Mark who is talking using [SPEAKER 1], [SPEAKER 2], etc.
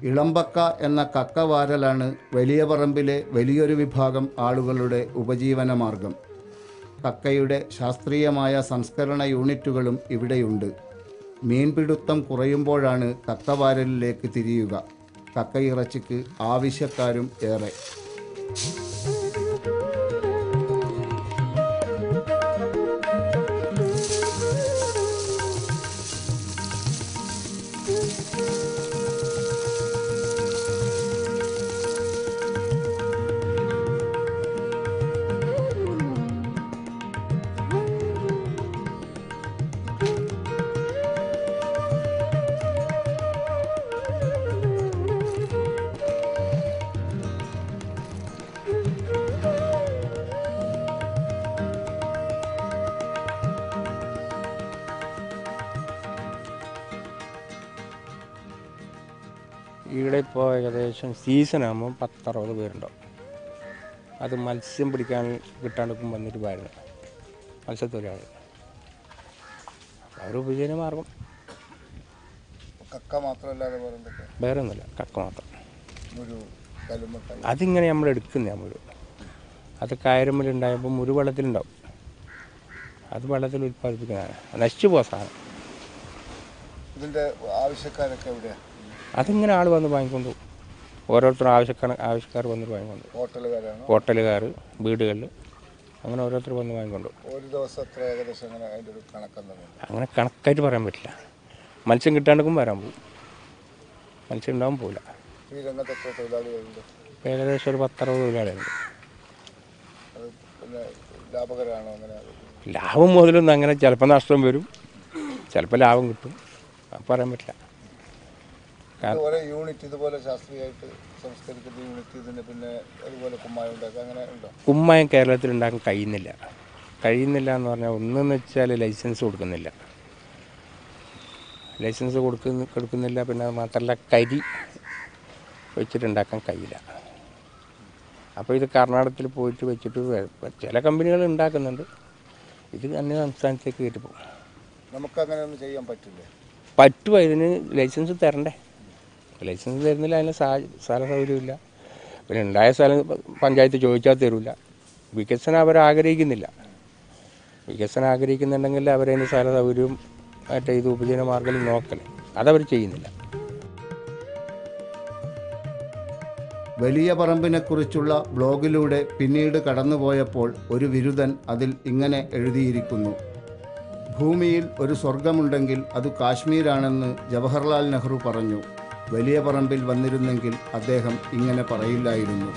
[SPEAKER 1] ഇളമ്പക്ക എന്ന കക്കവാരലാണ് വലിയ പറമ്പിലെ വലിയൊരു വിഭാഗം ആളുകളുടെ ഉപജീവനമാർഗം. കക്കയുടെ ശാസ്ത്രീയമായ സംസ്കരണ യൂണിറ്റുകളും ഇവിടെയുണ്ട്. മീൻപിടുത്തം കുറയുമ്പോഴാണ് കക്കവാരലിലേക്ക് തിരിയുക. കക്കയിറച്ചിക്ക് ആവശ്യക്കാരും ഏറെ.
[SPEAKER 2] ഇവിടെ ഇപ്പോൾ ഏകദേശം സീസണാകുമ്പോൾ 10-60 പേരുണ്ടാവും. അത് മത്സ്യം പിടിക്കാൻ കിട്ടാണ്ടിപ്പം വന്നിട്ട് വരുന്നു മത്സ്യത്തൊഴിലാളി. അവർ ഉപജീവനമാർഗം.
[SPEAKER 3] കക്ക മാത്രമല്ലാതെ
[SPEAKER 2] വേറെ ഒന്നുമില്ല, കക്ക മാത്രം. അതിങ്ങനെ നമ്മൾ എടുക്കുന്ന മുരു അത് കയറുമ്മലുണ്ടായപ്പോൾ മുരു വെള്ളത്തിലുണ്ടാവും. അത് വെള്ളത്തിൽ ഉൽപ്പാദിപ്പിക്കുന്നതാണ്. നശിച്ചു പോകാൻ സാധനം.
[SPEAKER 3] ഇതിൻ്റെ ആവശ്യക്കാരൊക്കെ എവിടെയാണ്?
[SPEAKER 2] അതിങ്ങനെ ആൾ വന്ന് വാങ്ങിക്കൊണ്ട് പോകും. ഓരോരുത്തരും ആവശ്യക്കാർ വന്നിട്ട് വാങ്ങിക്കൊണ്ട് പോകും. ഹോട്ടലുകാർ, വീടുകളിൽ അങ്ങനെ ഓരോരുത്തർ വന്ന് വാങ്ങിക്കൊണ്ട് പോകും.
[SPEAKER 3] ഒരു ദിവസം എത്ര ഏകദേശം
[SPEAKER 2] അങ്ങനെ കണക്കായിട്ട് പറയാൻ പറ്റില്ല. മത്സ്യം കിട്ടാണ്ടിക്കും വരാൻ പോകും. മത്സ്യം ഉണ്ടാവും പോകില്ല.
[SPEAKER 3] ഈ രംഗത്ത് എത്ര തൊഴിലാളികളുണ്ട്?
[SPEAKER 2] ഏകദേശം ഒരു 10-60 തൊഴിലാളികളുണ്ട്.
[SPEAKER 3] ലാഭകരമാണോ? അങ്ങനെ
[SPEAKER 2] ലാഭം മുതലൊന്നും അങ്ങനെ ചിലപ്പോൾ നഷ്ടം വരും, ചിലപ്പോൾ ലാഭം കിട്ടും. പറയാൻ പറ്റില്ല.
[SPEAKER 3] ഓരോ യൂണിറ്റ് ഇതുപോലെ ശാസ്ത്രീയമായിട്ട് സംസ്കരിക്കുന്ന യൂണിറ്റ് ഇതിന് പിന്നെ അതുപോലെ കുമ്മായം ഉണ്ടാക്കുക അങ്ങനെ ഉണ്ടോ?
[SPEAKER 2] കുമ്മായം കേരളത്തിൽ ഉണ്ടാക്കാൻ കഴിയുന്നില്ല എന്ന് പറഞ്ഞാൽ ഒന്നെന്ന് വെച്ചാൽ ലൈസൻസ് കൊടുക്കുന്നില്ല. കൊടുക്കുന്നില്ല. പിന്നെ അത് മാത്രമല്ല കരി വെച്ചിട്ടുണ്ടാക്കാൻ കഴിയില്ല. അപ്പോൾ ഇത് കർണാടകത്തിൽ പോയിട്ട് വെച്ചിട്ട് ചില കമ്പനികൾ ഉണ്ടാക്കുന്നുണ്ട്. ഇത് അന്യ സംസ്ഥാനത്തേക്ക് കയറ്റി പോകും.
[SPEAKER 3] നമുക്കങ്ങനെ ഒന്നും ചെയ്യാൻ പറ്റില്ലേ?
[SPEAKER 2] പറ്റുമോ? ഇതിന് ലൈസൻസ് തരണ്ടേ? ലൈസൻസ് തരുന്നില്ല. അതിന് സ്ഥല സൗകര്യമില്ല. പിന്നെ ഉണ്ടായ സ്ഥലം പഞ്ചായത്ത് ചോദിച്ചാൽ തരില്ല. വികസനം അവരാഗ്രഹിക്കുന്നില്ല. വികസനം ആഗ്രഹിക്കുന്നുണ്ടെങ്കിൽ അവരതിന് സ്ഥല സൗകര്യവും മറ്റേ ഇത് ഉപജീവന മാർഗ്ഗം നോക്കലേ, അതവർ ചെയ്യുന്നില്ല.
[SPEAKER 1] വലിയ പറമ്പിനെക്കുറിച്ചുള്ള ബ്ലോഗിലൂടെ പിന്നീട് കടന്നുപോയപ്പോൾ ഒരു വിരുദ്ധൻ അതിൽ ഇങ്ങനെ എഴുതിയിരിക്കുന്നു: ഭൂമിയിൽ ഒരു സ്വർഗമുണ്ടെങ്കിൽ അത് കാശ്മീരാണെന്ന് ജവഹർലാൽ നെഹ്റു പറഞ്ഞു. വലിയ പറമ്പിൽ വന്നിരുന്നെങ്കിൽ അദ്ദേഹം ഇങ്ങനെ പറയില്ലായിരുന്നു.